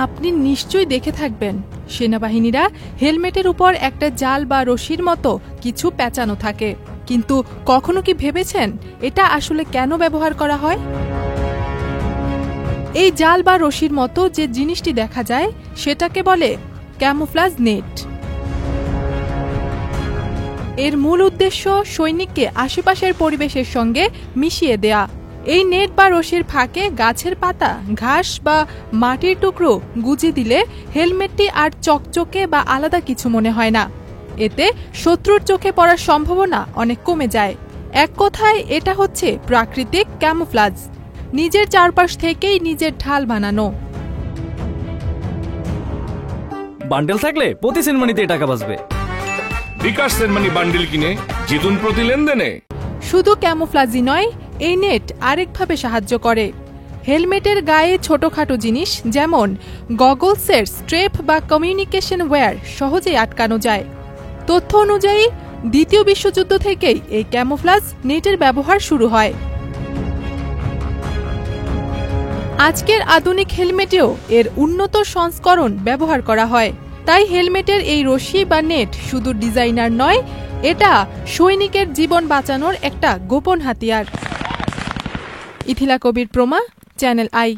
আপনি নিশ্চয়ই দেখে থাকবেন সেনাবাহিনীরা হেলমেটের উপর একটা জাল বা রশির মতো কিছু পেঁচানো থাকে, কিন্তু কখনো কি ভেবেছেন এটা আসলে কেন ব্যবহার করা হয়? এই জাল বা রশির মতো যে জিনিসটি দেখা যায় সেটাকে বলে ক্যামোফ্লাজ নেট। এর মূল উদ্দেশ্য সৈনিককে আশেপাশের পরিবেশের সঙ্গে মিশিয়ে দেয়া। এই নেট বা রশির ফাঁকে গাছের পাতা, ঘাস বা মাটির টুকরো গুজে দিলে হেলমেটটি আর চকচকে বা আলাদা কিছু মনে হয় না। এতে শত্রুর চোখে পড়ার সম্ভাবনা অনেক কমে যায়। এক কথায় এটা হচ্ছে প্রাকৃতিক ক্যামোফ্লাজ, নিজের চারপাশ থেকেই নিজের ঢাল বানানো। বান্ডেল থাকলে প্রতি সেনমানিতে টাকা বাঁচবে। বিকাশ সেনমানি বান্ডেল কিনে জিতুন প্রতি লেনদেনে। শুধু ক্যামোফ্লাজই নয়, এই নেট আরেকভাবে সাহায্য করে। হেলমেটের গায়ে ছোটখাটো জিনিস যেমন গগলসের স্ট্রেপ বা কমিউনিকেশন ওয়্যার সহজেই আটকানো যায়। তথ্য অনুযায়ী দ্বিতীয় বিশ্বযুদ্ধ থেকেই এই ক্যামোফ্লাজ নেটের ব্যবহার শুরু হয়। আজকের আধুনিক হেলমেটেও এর উন্নত সংস্করণ ব্যবহার করা হয়। তাই হেলমেটের এই রশি বা নেট শুধু ডিজাইনার নয়, এটা সৈনিকের জীবন বাঁচানোর একটা গোপন হাতিয়ার। ইথিলা কবির প্রমা, চ্যানেল আই।